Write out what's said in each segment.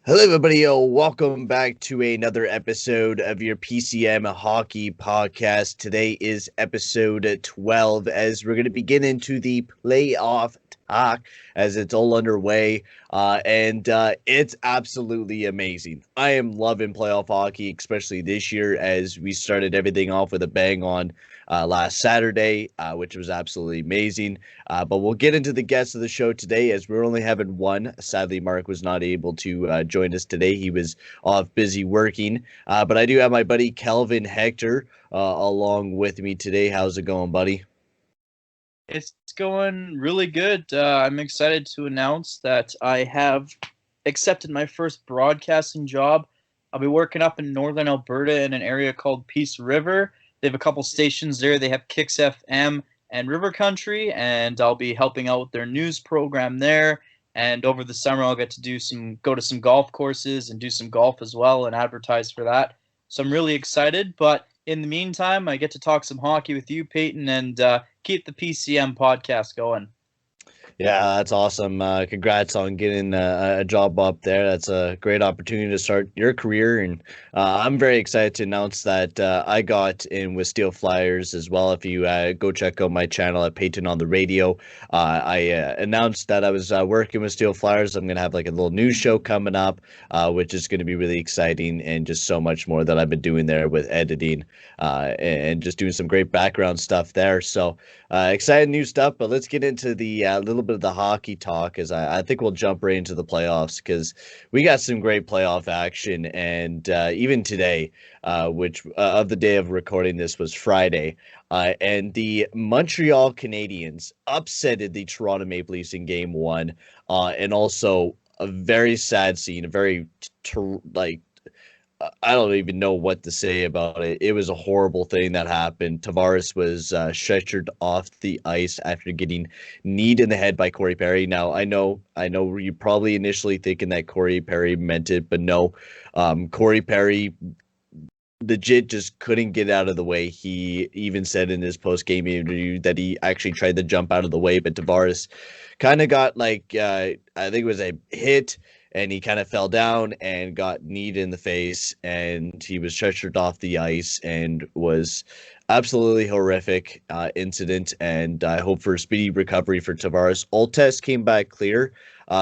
Hello, everybody. Welcome back to another episode of your PCM Hockey Podcast. Today is episode 12 as we're going to begin into the playoff talk as it's all underway. And it's absolutely amazing. I am loving playoff hockey, especially this year as we started everything off with a bang on last Saturday, which was absolutely amazing. But we'll get into the guests of the show today as we're only having one. Sadly, Mark was not able to join us today. He was off busy working. But I do have my buddy Kelvin Hector along with me today. How's it going, buddy? It's going really good. I'm excited to announce that I have accepted my first broadcasting job. I'll be working up in northern Alberta in an area called Peace River. They have a couple stations there. They have Kicks FM and River Country, and I'll be helping out with their news program there. And over the summer, I'll get to go to some golf courses and do some golf as well and advertise for that. So I'm really excited. But in the meantime, I get to talk some hockey with you, Peyton, and keep the PCM podcast going. Yeah, that's awesome. Congrats on getting a job up there. That's a great opportunity to start your career. And I'm very excited to announce that I got in with Steel Flyers as well. If you go check out my channel at Payton on the radio, I announced that I was working with Steel Flyers. I'm going to have like a little news show coming up, which is going to be really exciting and just so much more that I've been doing there with editing and just doing some great background stuff there. So exciting new stuff, but let's get into the little bit of the hockey talk as I think we'll jump right into the playoffs because we got some great playoff action. And even today, which of the day of recording this was Friday, and the Montreal Canadiens upsetted the Toronto Maple Leafs in game one, and also a very sad scene, a very like I don't even know what to say about it. It was a horrible thing that happened. Tavares was stretchered off the ice after getting kneed in the head by Corey Perry. Now, I know you're probably initially thinking that Corey Perry meant it, but no. Corey Perry legit just couldn't get out of the way. He even said in his post-game interview that he actually tried to jump out of the way, but Tavares kind of got like I think it was a hit and he kind of fell down and got kneed in the face and he was stretchered off the ice and was absolutely horrific incident, and I hope for a speedy recovery for Tavares. All tests came back clear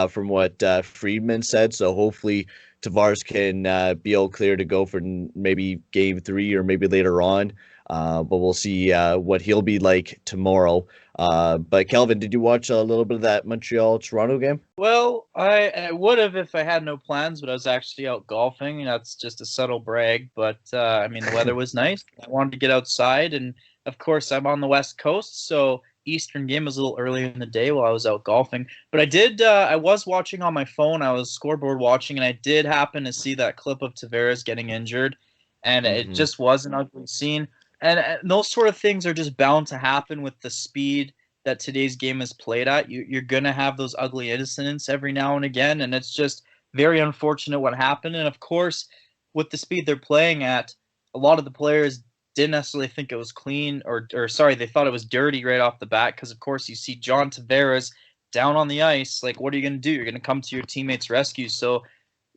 from what Friedman said, so hopefully Tavares can be all clear to go for maybe game three or maybe later on. But we'll see what he'll be like tomorrow. But Kelvin, did you watch a little bit of that Montreal Toronto game? Well, I would have if I had no plans, but I was actually out golfing. That's just a subtle brag, but I mean, the weather was nice. I wanted to get outside, and of course, I'm on the West Coast, so Eastern game was a little early in the day while I was out golfing. But I was watching on my phone. I was scoreboard watching, and I did happen to see that clip of Tavares getting injured, and it Mm-hmm. just was an ugly scene. And those sort of things are just bound to happen with the speed that today's game is played at. You're going to have those ugly incidents every now and again, and it's just very unfortunate what happened. And of course, with the speed they're playing at, a lot of the players didn't necessarily think it was clean, or sorry, they thought it was dirty right off the bat, because of course you see John Tavares down on the ice. Like, what are you going to do? You're going to come to your teammates' rescue. So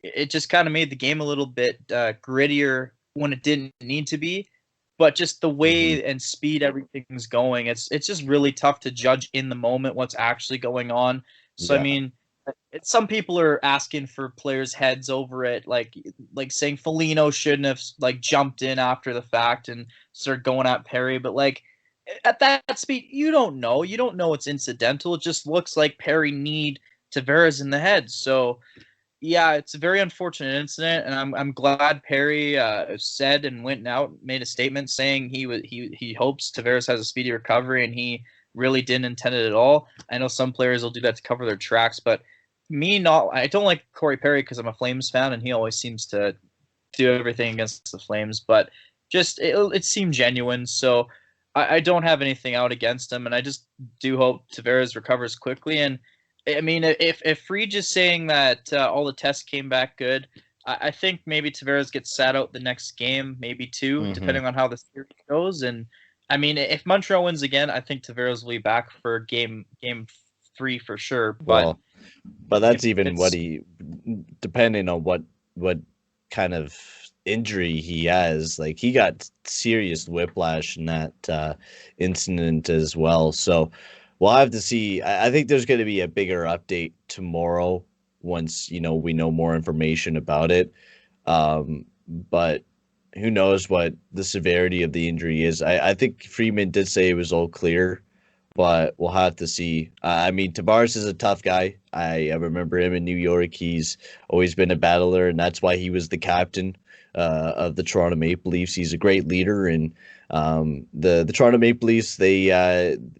it just kind of made the game a little bit grittier when it didn't need to be. But just the Mm-hmm. way and speed everything's going, it's just really tough to judge in the moment what's actually going on. So I Yeah. mean, some people are asking for players' heads over it, like saying Foligno shouldn't have like jumped in after the fact and started going at Perry. But like at that speed, you don't know. You don't know it's incidental. It just looks like Perry need Tavares in the head. So yeah, it's a very unfortunate incident, and I'm glad Perry said and went out, made a statement saying he hopes Tavares has a speedy recovery, and he really didn't intend it at all. I know some players will do that to cover their tracks, but me not. I don't like Corey Perry because I'm a Flames fan, and he always seems to do everything against the Flames. But just it seemed genuine, so I don't have anything out against him, and I just do hope Tavares recovers quickly. And I mean, if Fried is saying that all the tests came back good, I think maybe Tavares gets sat out the next game, maybe two, Mm-hmm. depending on how the series goes. And I mean, if Montreal wins again, I think Tavares will be back for game 3 for sure. But Well, but that's if even what it's he, depending on what kind of injury he has. Like he got serious whiplash in that incident as well. So we'll have to see. I think there's going to be a bigger update tomorrow once we know more information about it. But who knows what the severity of the injury is? I think Freeman did say it was all clear, but we'll have to see. I mean, Tavares is a tough guy. I remember him in New York. He's always been a battler, and that's why he was the captain of the Toronto Maple Leafs. He's a great leader, and the Toronto Maple Leafs they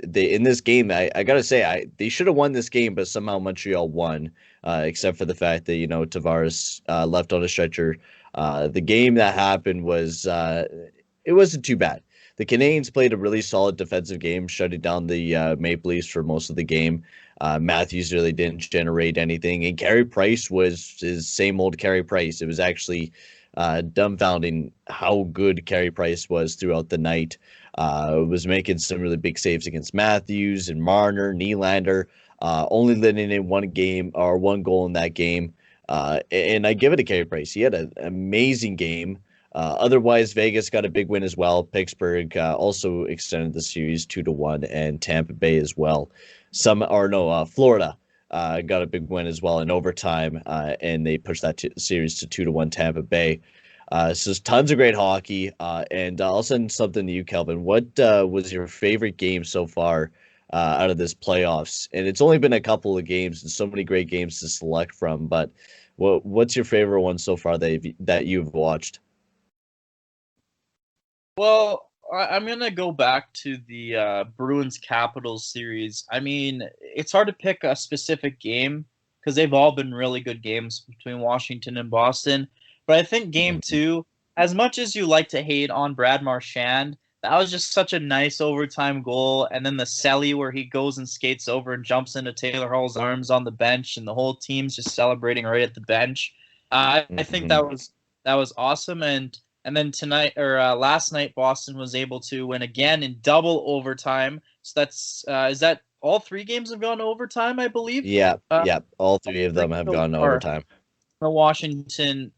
in this game. I gotta say they should have won this game, but somehow Montreal won, except for the fact that Tavares left on a stretcher. The game that happened was it wasn't too bad. The Canadiens played a really solid defensive game, shutting down the Maple Leafs for most of the game. Matthews really didn't generate anything, and Carey Price was his same old Carey Price. It was actually dumbfounding how good Carey Price was throughout the night. Was making some really big saves against Matthews and Marner, Nylander, only letting in one goal in that game. And I give it to Carey Price. He had an amazing game. Otherwise, Vegas got a big win as well. Pittsburgh also extended the series 2-1, and Tampa Bay as well. Florida got a big win as well in overtime, and they pushed that series to 2-1 Tampa Bay. So tons of great hockey. And I'll send something to you, Kelvin. What was your favorite game so far out of this playoffs? And it's only been a couple of games and so many great games to select from. But what's your favorite one so far that you've watched? Well, I'm going to go back to the Bruins Capitals series. I mean, it's hard to pick a specific game because they've all been really good games between Washington and Boston. But I think game 2, as much as you like to hate on Brad Marchand, that was just such a nice overtime goal. And then the celly where he goes and skates over and jumps into Taylor Hall's arms on the bench, and the whole team's just celebrating right at the bench. I think that was awesome. And then tonight or last night, Boston was able to win again in double overtime. So that's is that all 3 games have gone to overtime, I believe. Yeah, all 3 of them have gone to overtime. The Washington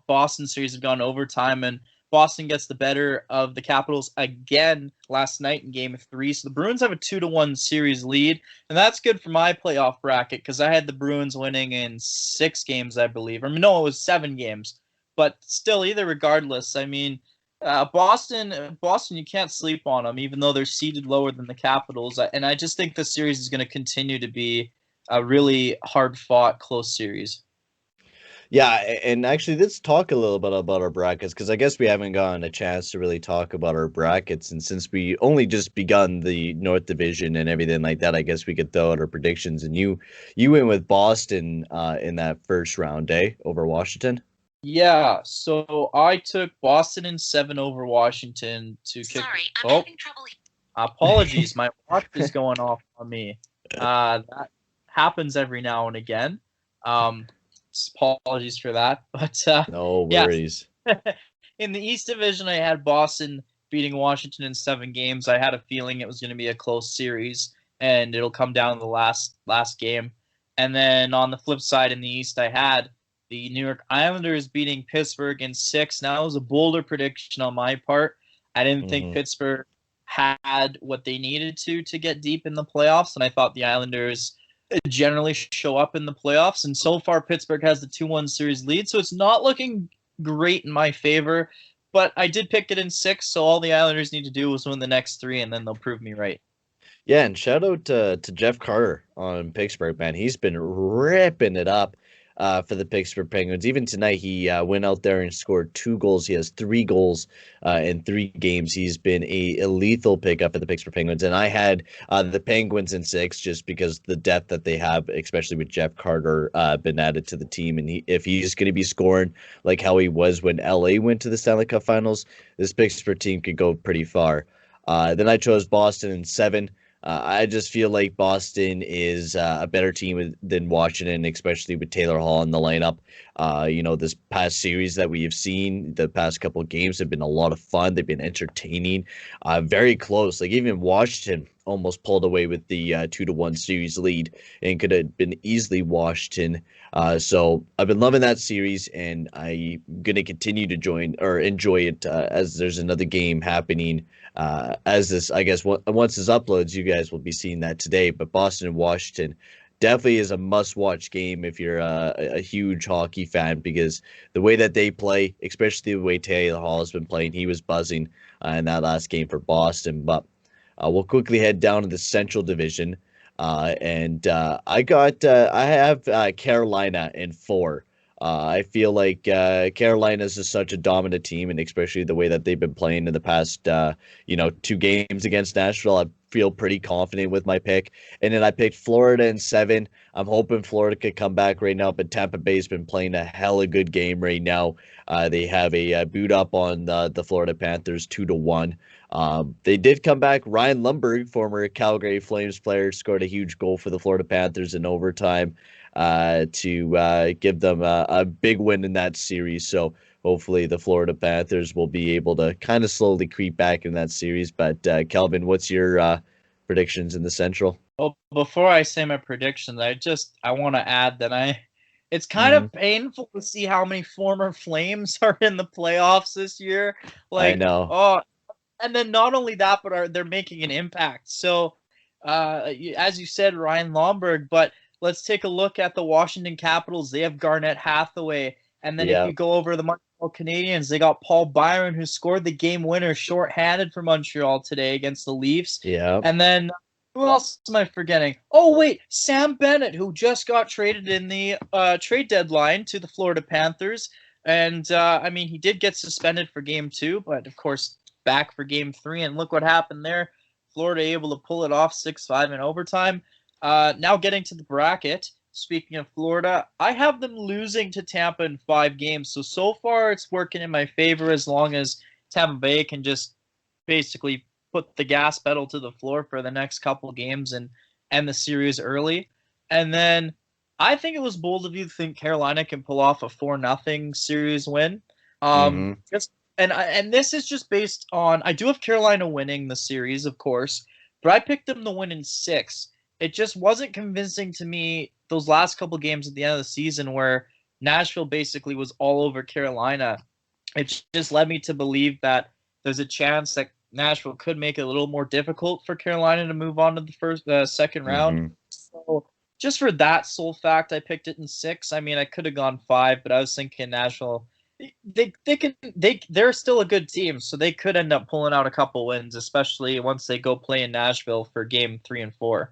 Boston series have gone to overtime, and Boston gets the better of the Capitals again last night in Game 3. So the Bruins have a 2-1 series lead, and that's good for my playoff bracket because I had the Bruins winning in 6 games, I believe. Or no, it was 7 games. But still, regardless, I mean, Boston, you can't sleep on them, even though they're seated lower than the Capitals. And I just think the series is going to continue to be a really hard-fought, close series. Yeah, and actually, let's talk a little bit about our brackets because I guess we haven't gotten a chance to really talk about our brackets. And since we only just begun the North Division and everything like that, I guess we could throw out our predictions. And you went with Boston in that first round, over Washington. Yeah, so I took Boston in 7 over Washington to kick. Sorry, I'm having trouble. Apologies, my watch is going off on me. That happens every now and again. Apologies for that, but no worries. Yeah. In the East Division, I had Boston beating Washington in 7 games. I had a feeling it was going to be a close series, and it'll come down to the last game. And then on the flip side, in the East, I had the New York Islanders beating Pittsburgh in 6. Now, it was a bolder prediction on my part. I didn't think Pittsburgh had what they needed to get deep in the playoffs, and I thought the Islanders generally show up in the playoffs. And so far, Pittsburgh has the 2-1 series lead, so it's not looking great in my favor. But I did pick it in 6, so all the Islanders need to do is win the next 3, and then they'll prove me right. Yeah, and shout out to Jeff Carter on Pittsburgh, man. He's been ripping it up for the Pittsburgh Penguins. Even tonight, he went out there and scored 2 goals. He has 3 goals in 3 games. He's been a lethal pickup for the Pittsburgh Penguins. And I had the Penguins in 6 just because the depth that they have, especially with Jeff Carter, been added to the team. And if he's going to be scoring like how he was when LA went to the Stanley Cup Finals, this Pittsburgh team could go pretty far. Then I chose Boston in 7. I just feel like Boston is a better team than Washington, especially with Taylor Hall in the lineup. This past series that we have seen, the past couple of games have been a lot of fun. They've been entertaining, very close. Like even Washington almost pulled away with the 2-1 series lead and could have been easily Washington. So I've been loving that series, and I'm gonna continue to enjoy it as there's another game happening. As this, I guess, once this uploads, you guys will be seeing that today. But Boston and Washington definitely is a must-watch game if you're a huge hockey fan, because the way that they play, especially the way Taylor Hall has been playing, he was buzzing in that last game for Boston. But we'll quickly head down to the Central Division, and I have Carolina in 4. I feel like Carolina is just such a dominant team, and especially the way that they've been playing in the past, 2 games against Nashville. I feel pretty confident with my pick. And then I picked Florida in 7. I'm hoping Florida could come back right now, but Tampa Bay's been playing a hella good game right now. They have a boot up on the Florida Panthers 2-1. They did come back. Ryan Lundberg, former Calgary Flames player, scored a huge goal for the Florida Panthers in overtime to give them a big win in that series. So hopefully the Florida Panthers will be able to kind of slowly creep back in that series. But Kelvin, what's your predictions in the Central? Well, before I say my predictions, I want to add that it's kind Mhm. of painful to see how many former Flames are in the playoffs this year. I Like, know. oh, and then not only that, but they're making an impact. So, as you said, Ryan Lomberg, but let's take a look at the Washington Capitals. They have Garnett Hathaway. And then if Yeah. you go over the Montreal Canadiens, they got Paul Byron, who scored the game winner shorthanded for Montreal today against the Leafs. Yeah. And then who else am I forgetting? Oh, wait, Sam Bennett, who just got traded in the trade deadline to the Florida Panthers. And, I mean, he did get suspended for game 2, but of course, back for game 3. And look what happened there. Florida able to pull it off 6-5 in overtime. Now getting to the bracket. Speaking of Florida, I have them losing to Tampa in 5 games. So far it's working in my favor as long as Tampa Bay can just basically put the gas pedal to the floor for the next couple games and end the series early. And then I think it was bold of you to think Carolina can pull off a 4-0 series win. Hmm. Just and this is just based on I do have Carolina winning the series, of course, but I picked them to win in 6. It just wasn't convincing to me those last couple games at the end of the season where Nashville basically was all over Carolina. It just led me to believe that there's a chance that Nashville could make it a little more difficult for Carolina to move on to the second round. Hmm. So just for that sole fact, I picked it in 6. I mean, I could have gone 5, but I was thinking Nashville. They're still a good team, so they could end up pulling out a couple wins, especially once they go play in Nashville for game 3 and 4.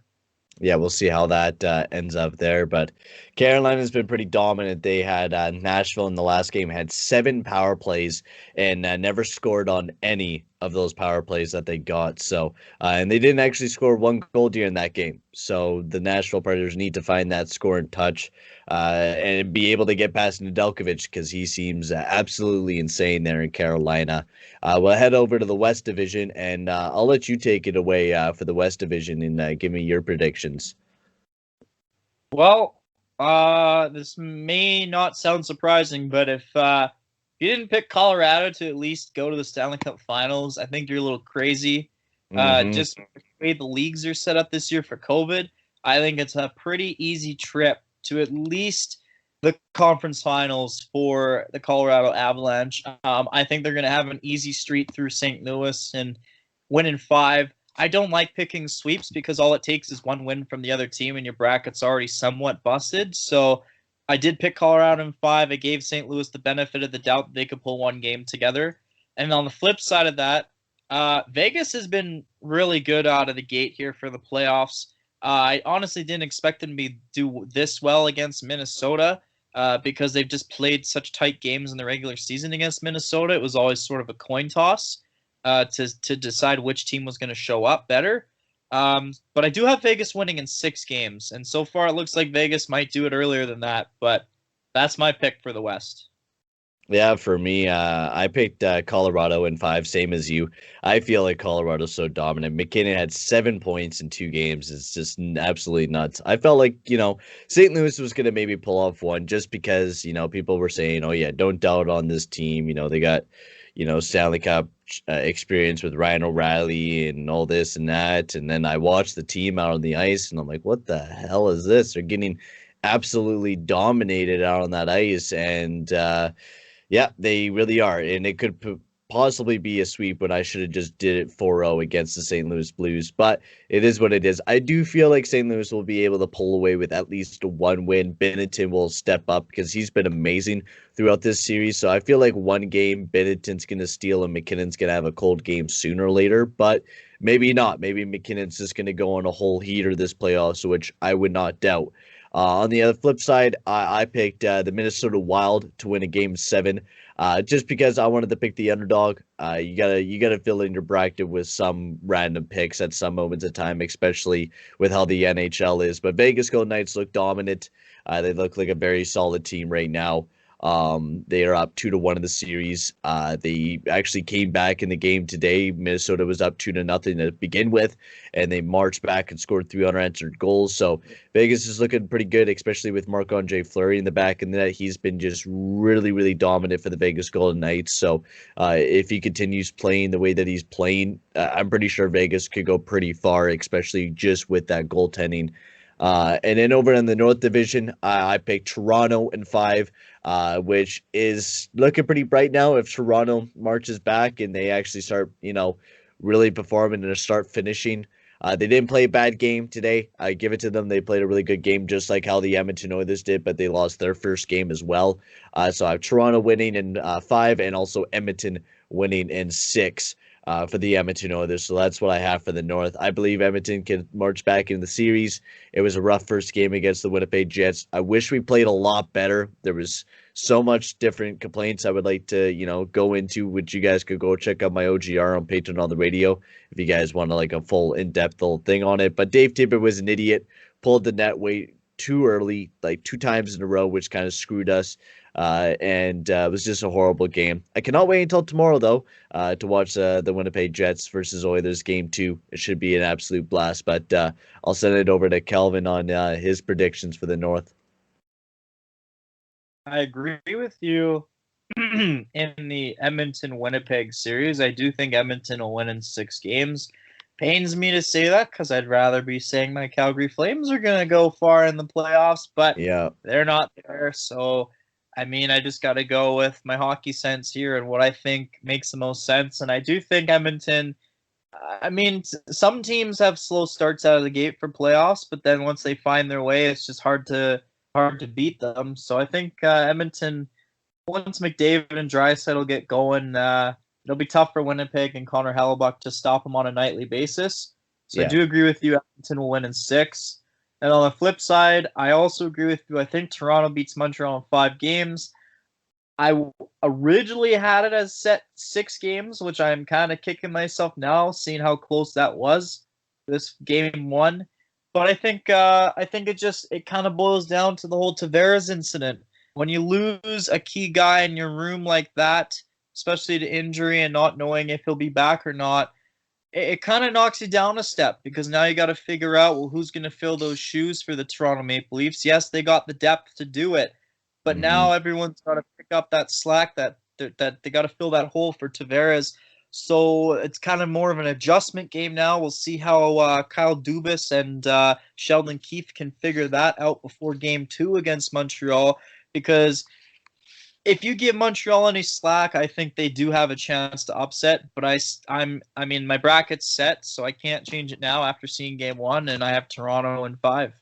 Yeah, we'll see how that ends up there. But Carolina's been pretty dominant. They had Nashville in the last game had 7 power plays and never scored on any of those power plays that they got. So, and they didn't actually score 1 goal during that game. So the Nashville Predators need to find that score and touch and be able to get past Nedeljkovic because he seems absolutely insane there in Carolina. We'll head over to the West Division, and I'll let you take it away for the West Division and give me your predictions. Well, this may not sound surprising, but if you didn't pick Colorado to at least go to the Stanley Cup Finals, I think you're a little crazy. Hmm. Just the way the leagues are set up this year for COVID, I think it's a pretty easy trip to at least the conference finals for the Colorado Avalanche. I think they're going to have an easy street through St. Louis and win in 5. I don't like picking sweeps because all it takes is 1 win from the other team and your bracket's already somewhat busted. So I did pick Colorado in 5. I gave St. Louis the benefit of the doubt that they could pull 1 game together. And on the flip side of that, Vegas has been really good out of the gate here for the playoffs. I honestly didn't expect them to do this well against Minnesota because they've just played such tight games in the regular season against Minnesota. It was always sort of a coin toss to decide which team was going to show up better. But I do have Vegas winning in 6 games, and so far it looks like Vegas might do it earlier than that. But that's my pick for the West. Yeah, for me, I picked Colorado in five, same as you. I feel like Colorado's so dominant. McKinnon had 7 points in 2 games. It's just absolutely nuts. I felt like, St. Louis was going to maybe pull off one just because, people were saying, oh, yeah, don't doubt on this team. They got, Stanley Cup experience with Ryan O'Reilly and all this and that. And then I watched the team out on the ice and I'm like, what the hell is this? They're getting absolutely dominated out on that ice. And, yeah, they really are, and it could possibly be a sweep when I should have just did it 4-0 against the St. Louis Blues, but it is what it is. I do feel like St. Louis will be able to pull away with at least one win. Binnington will step up because he's been amazing throughout this series, so I feel like one game Binnington's going to steal and McKinnon's going to have a cold game sooner or later, but maybe not. Maybe McKinnon's just going to go on a whole heater this playoffs, which I would not doubt. On the other flip side, I picked the Minnesota Wild to win a game seven, just because I wanted to pick the underdog. You gotta fill in your bracket with some random picks at some moments of time, especially with how the NHL is. But Vegas Golden Knights look dominant. They look like a very solid team right now. They are up 2-1 in the series. They actually came back in the game today. Minnesota was up 2-0 to begin with, and they marched back and scored three unanswered goals. So Vegas is looking pretty good, especially with Marc-Andre Fleury in the back of the net. He's been just really, really dominant for the Vegas Golden Knights. So if he continues playing the way that he's playing, I'm pretty sure Vegas could go pretty far, especially just with that goaltending. And then over in the North Division, I picked Toronto in five, which is looking pretty bright now. If Toronto marches back and they actually start, really performing and start finishing. They didn't play a bad game today. I give it to them. They played a really good game, just like how the Edmonton Oilers did, but they lost their first game as well. So I have Toronto winning in five and also Edmonton winning in six for the Edmonton Oilers. So that's what I have for the North. I believe Edmonton can march back in the series. It was a rough first game against the Winnipeg Jets. I wish we played a lot better. There was so much different complaints I would like to, go into, which you guys could go check out my OGR on Payton on the radio if you guys want to like a full in-depth little thing on it. But Dave Tippett was an idiot, pulled the net way too early, like two times in a row, which kind of screwed us. And it was just a horrible game. I cannot wait until tomorrow, though, to watch the Winnipeg Jets versus Oilers game two. It should be an absolute blast. But I'll send it over to Kelvin on his predictions for the North. I agree with you in the Edmonton Winnipeg series. I do think Edmonton will win in 6 games. Pains me to say that because I'd rather be saying my Calgary Flames are going to go far in the playoffs, but Yeah. they're not there. So, I just got to go with my hockey sense here and what I think makes the most sense. And I do think Edmonton, some teams have slow starts out of the gate for playoffs, but then once they find their way, it's just hard to beat them. So I think Edmonton, once McDavid and Draisaitl get going, it'll be tough for Winnipeg and Connor Hellebuck to stop them on a nightly basis. So Yeah. I do agree with you. Edmonton will win in 6. And on the flip side, I also agree with you. I think Toronto beats Montreal in 5 games. I originally had it as set 6 games, which I'm kind of kicking myself now, seeing how close that was. This game 1. But I think it kind of boils down to the whole Tavares incident. When you lose a key guy in your room like that, especially to injury and not knowing if he'll be back or not, it kind of knocks you down a step because now you got to figure out, well, who's going to fill those shoes for the Toronto Maple Leafs. Yes, they got the depth to do it, but Hmm. now everyone's got to pick up that slack that they got to fill that hole for Tavares. So it's kind of more of an adjustment game now. We'll see how Kyle Dubas and Sheldon Keefe can figure that out before game 2 against Montreal. Because if you give Montreal any slack, I think they do have a chance to upset. But my bracket's set, so I can't change it now after seeing game 1, and I have Toronto in 5.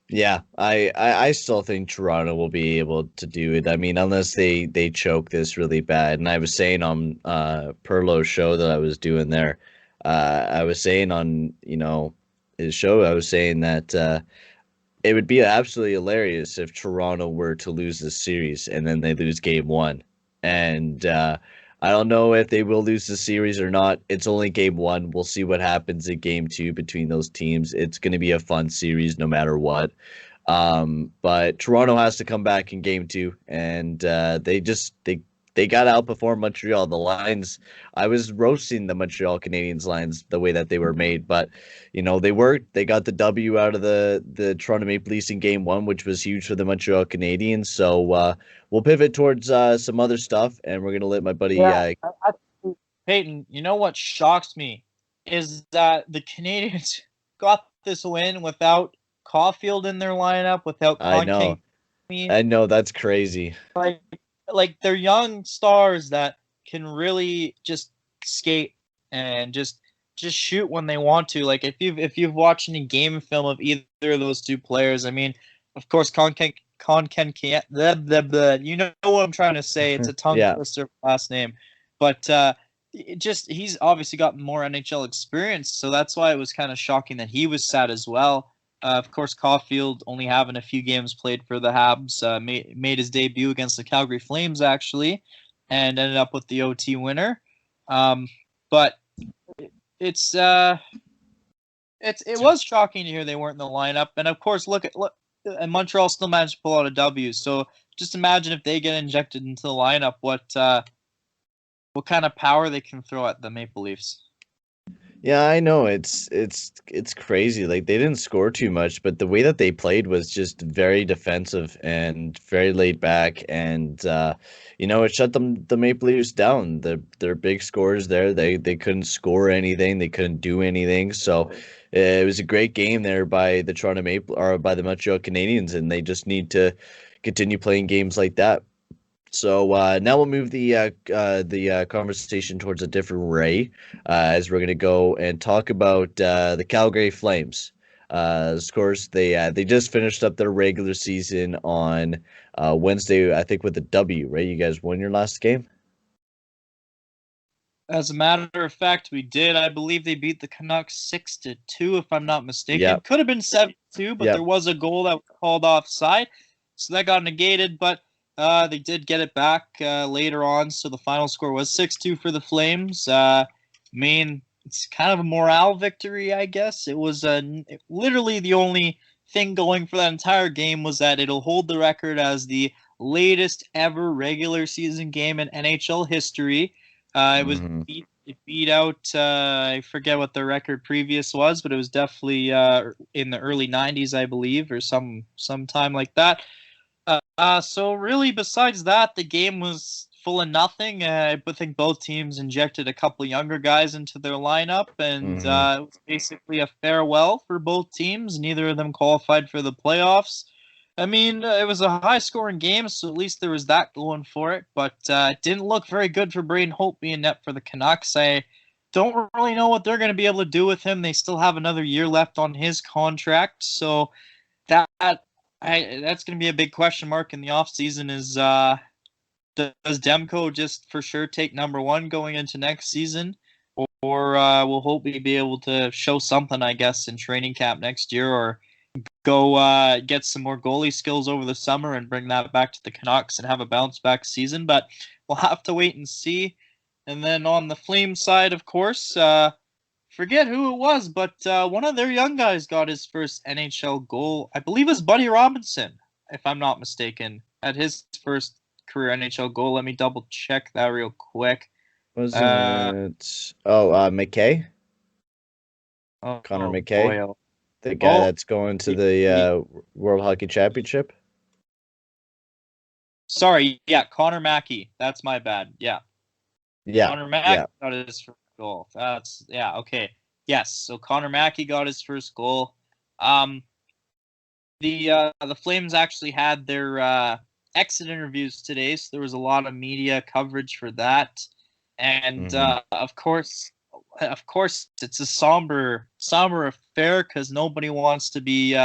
Yeah, I still think Toronto will be able to do it. I mean, unless they choke this really bad. And I was saying on Perlo's show that I was doing there, I was saying on his show, I was saying that it would be absolutely hilarious if Toronto were to lose this series and then they lose game one. And I don't know if they will lose the series or not. It's only game one. We'll see what happens in game two between those teams. It's going to be a fun series no matter what. But Toronto has to come back in game two, and they got to outperform Montreal. The lines, I was roasting the Montreal Canadiens lines the way that they were made, but they worked. They got the W out of the Toronto Maple Leafs in game one, which was huge for the Montreal Canadiens. So we'll pivot towards some other stuff, and we're gonna let my buddy. Peyton, you know what shocks me is that the Canadians got this win without Caulfield in their lineup, without I know, Konkani. I know that's crazy. Like they're young stars that can really just skate and just shoot when they want to. Like if you've watched any game film of either of those two players, I mean, of course, you know what I'm trying to say. It's a tongue Yeah. twister last name, but he's obviously got more NHL experience, so that's why it was kind of shocking that he was sad as well. Of course, Caulfield only having a few games played for the Habs, made his debut against the Calgary Flames actually, and ended up with the OT winner. But it was shocking to hear they weren't in the lineup, and of course, and Montreal still managed to pull out a W. So just imagine if they get injected into the lineup, what kind of power they can throw at the Maple Leafs. Yeah, I know it's crazy. Like they didn't score too much, but the way that they played was just very defensive and very laid back, and it shut the Maple Leafs down. Their big scores there, they couldn't score anything, they couldn't do anything. So it was a great game there by the Toronto Maple or by the Montreal Canadiens, and they just need to continue playing games like that. So now we'll move the conversation towards a different ray, as we're going to go and talk about the Calgary Flames. Of course, they just finished up their regular season on Wednesday, I think, with a W. Right, you guys won your last game. As a matter of fact, we did. I believe they beat the Canucks 6-2, if I'm not mistaken. Yep. Could have been 7-2, but there was a goal that was called offside, so that got negated. But they did get it back later on, so the final score was 6-2 for the Flames. It's kind of a morale victory, I guess. It was literally the only thing going for that entire game was that it'll hold the record as the latest ever regular season game in NHL history. It beat out, I forget what the record previous was, but it was definitely in the early 90s, I believe, or some time like that. So really, besides that, the game was full of nothing. I think both teams injected a couple younger guys into their lineup, and it was basically a farewell for both teams. Neither of them qualified for the playoffs. I mean, it was a high-scoring game, so at least there was that going for it. But it didn't look very good for Braden Holt being net for the Canucks. I don't really know what they're going to be able to do with him. They still have another year left on his contract, so that's going to be a big question mark in the offseason is does Demko just for sure take number one going into next season? Or will Holt be able to show something, I guess, in training camp next year, or go get some more goalie skills over the summer and bring that back to the Canucks and have a bounce back season? But we'll have to wait and see. And then on the Flames side, of course, forget who it was, but one of their young guys got his first NHL goal. I believe it was Buddy Robinson, if I'm not mistaken, at his first career NHL goal. Let me double check that real quick. Was it? McKay? Connor McKay? Boy, the guy that's going to the World Hockey Championship? Sorry, yeah, Connor Mackey. That's my bad. Yeah. Connor Mackey got his first goal. Okay. Yes, so Connor Mackey got his first goal. The Flames actually had their exit interviews today, so there was a lot of media coverage for that. And of course, it's a somber affair because nobody wants to be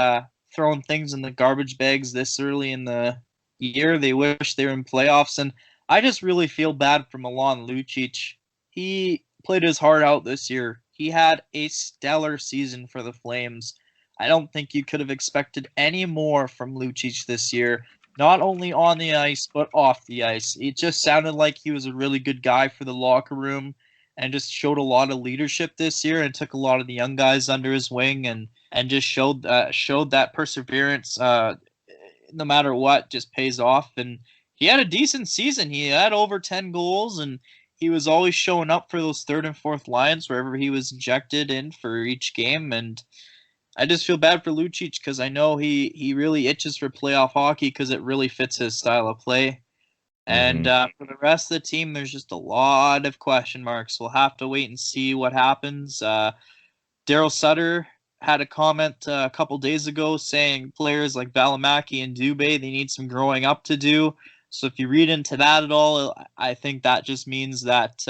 throwing things in the garbage bags this early in the year. They wish they were in playoffs, and I just really feel bad for Milan Lucic. He played his heart out this year. He had a stellar season for the Flames. I don't think you could have expected any more from Lucic this year, not only on the ice, but off the ice. It just sounded like he was a really good guy for the locker room and just showed a lot of leadership this year and took a lot of the young guys under his wing. And and just showed that perseverance. No matter what, just pays off. And he had a decent season. He had over 10 goals, and he was always showing up for those third and fourth lines wherever he was injected in for each game. And I just feel bad for Lucic because I know he really itches for playoff hockey because it really fits his style of play. And for the rest of the team, there's just a lot of question marks. We'll have to wait and see what happens. Daryl Sutter had a comment a couple days ago saying players like Valimaki and Dubé, they need some growing up to do. So if you read into that at all, I think that just means that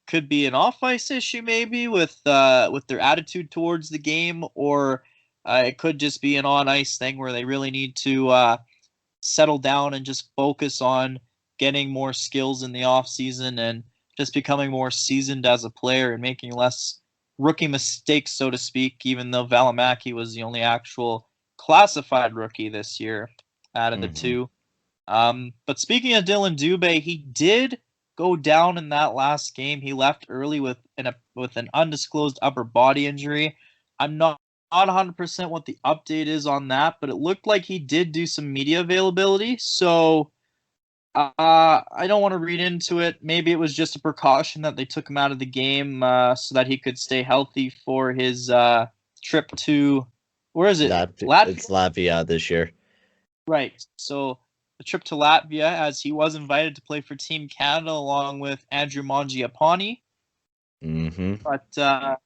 could be an off-ice issue maybe with their attitude towards the game, or it could just be an on-ice thing where they really need to settle down and just focus on getting more skills in the off season and just becoming more seasoned as a player and making less rookie mistakes, so to speak, even though Valimaki was the only actual classified rookie this year out of the two. But speaking of Dylan Dubé, he did go down in that last game. He left early with an undisclosed upper body injury. I'm not 100% what the update is on that, but it looked like he did do some media availability. So I don't want to read into it. Maybe it was just a precaution that they took him out of the game so that he could stay healthy for his trip to, where is it? Latvia? It's Latvia this year. Right. So the trip to Latvia, as he was invited to play for Team Canada along with Andrew Mangiapane. But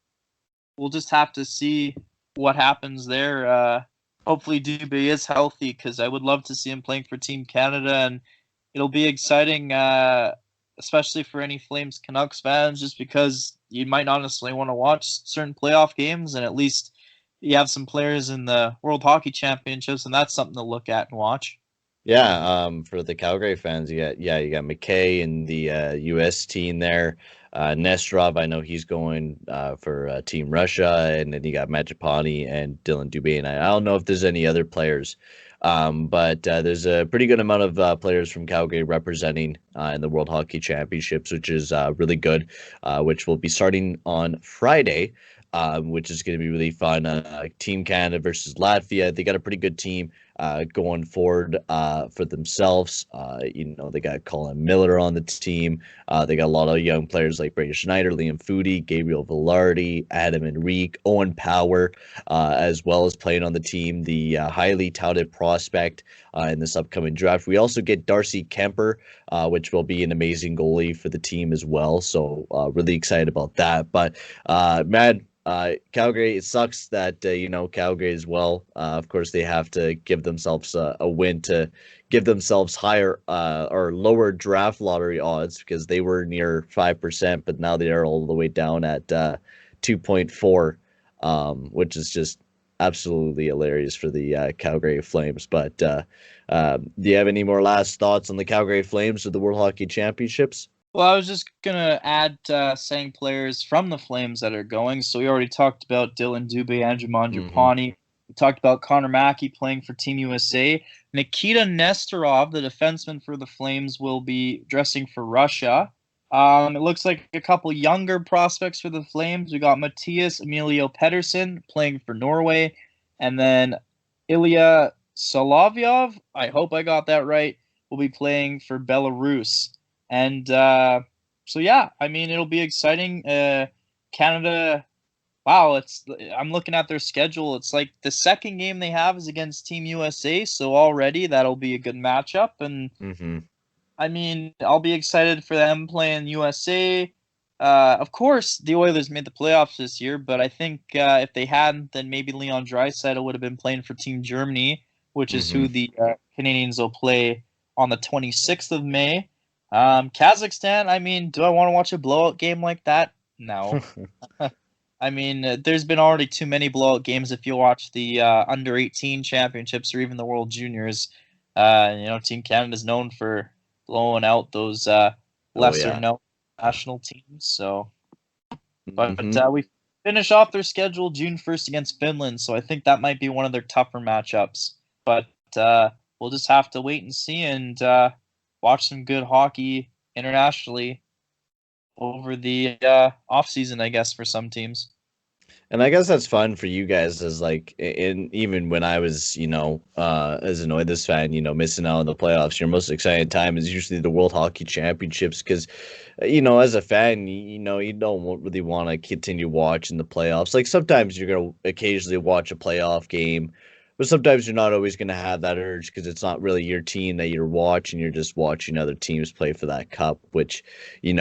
we'll just have to see what happens there. Hopefully Dubé is healthy because I would love to see him playing for Team Canada, and it'll be exciting, especially for any Flames Canucks fans, just because you might not necessarily want to watch certain playoff games, and at least you have some players in the World Hockey Championships, and that's something to look at and watch. Yeah, for the Calgary fans, you got McKay and the U.S. team there. Nesterov, I know he's going for Team Russia, and then you got Mangiapane and Dylan Dubé. And I don't know if there's any other players, but there's a pretty good amount of players from Calgary representing in the World Hockey Championships, which is really good, which will be starting on Friday. Which is going to be really fun. Team Canada versus Latvia. They got a pretty good team going forward for themselves. They got Colin Miller on the team. They got a lot of young players like Brady Schneider, Liam Foudy, Gabriel Velarde, Adam Enrique, Owen Power, as well as playing on the team. The highly touted prospect in this upcoming draft. We also get Darcy Kemper, which will be an amazing goalie for the team as well. So really excited about that. But Calgary, it sucks that Calgary as well. Of course, they have to give themselves a win to give themselves higher or lower draft lottery odds, because they were near 5%, but now they are all the way down at 2.4, which is just absolutely hilarious for the Calgary Flames. But do you have any more last thoughts on the Calgary Flames or the World Hockey Championships? Well, I was just going to add saying players from the Flames that are going. So we already talked about Dylan Dubé, Andrew Mangiapane. We talked about Connor Mackey playing for Team USA. Nikita Nesterov, the defenseman for the Flames, will be dressing for Russia. It looks like a couple younger prospects for the Flames. We got Matthias Emilio Pedersen playing for Norway. And then Ilya Solovyov, I hope I got that right, will be playing for Belarus. And so, yeah, I mean, it'll be exciting. Canada, wow, I'm looking at their schedule. It's like the second game they have is against Team USA, so already that'll be a good matchup. And, I mean, I'll be excited for them playing USA. Of course, the Oilers made the playoffs this year, but I think if they hadn't, then maybe Leon Draisaitl would have been playing for Team Germany, which is who the Canadians will play on the 26th of May. Kazakhstan, I mean, do I want to watch a blowout game like that? No. I mean, there's been already too many blowout games if you watch the under 18 championships or even the World Juniors. Team Canada is known for blowing out those lesser known national teams. So, but we finish off their schedule June 1st against Finland, so I think that might be one of their tougher matchups. But we'll just have to wait and see and watch some good hockey internationally over the off season, I guess, for some teams. And I guess that's fun for you guys as like in even when I was, as an Oilers fan, missing out on the playoffs, your most exciting time is usually the World Hockey Championships because as a fan, you don't really want to continue watching the playoffs. Like sometimes you're going to occasionally watch a playoff game, but sometimes you're not always going to have that urge because it's not really your team that you're watching. You're just watching other teams play for that cup, which, you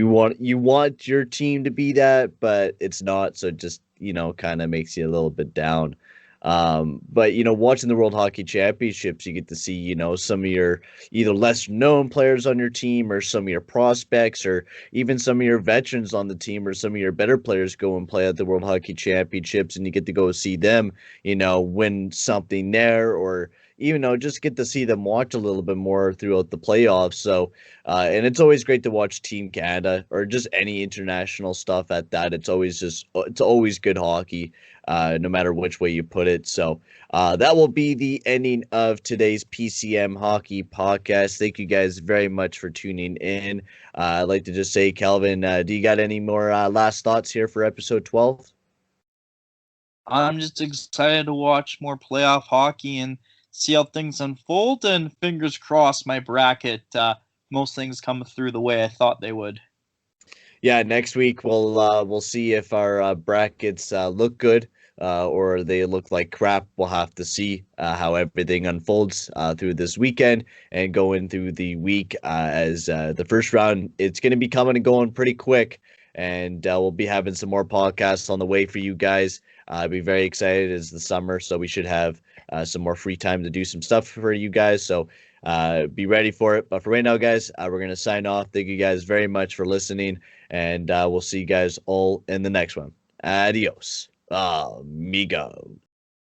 want your team to be that, but it's not. So it just, kind of makes you a little bit down. But watching the World Hockey Championships, you get to see, some of your either less known players on your team or some of your prospects or even some of your veterans on the team or some of your better players go and play at the World Hockey Championships and you get to go see them, win something there or even just get to see them watch a little bit more throughout the playoffs. So, and it's always great to watch Team Canada or just any international stuff at that. It's always good hockey, no matter which way you put it. So, that will be the ending of today's PCM Hockey Podcast. Thank you guys very much for tuning in. I'd like to just say, Calvin, do you got any more last thoughts here for episode 12? I'm just excited to watch more playoff hockey and see how things unfold. And fingers crossed, my bracket, most things come through the way I thought they would. Yeah, next week we'll see if our brackets look good or they look like crap. We'll have to see how everything unfolds through this weekend and going through the week as the first round. It's going to be coming and going pretty quick, and we'll be having some more podcasts on the way for you guys. I'll be very excited. It's the summer, so we should have some more free time to do some stuff for you guys. So be ready for it. But for right now, guys, we're going to sign off. Thank you guys very much for listening. And we'll see you guys all in the next one. Adios, amigos.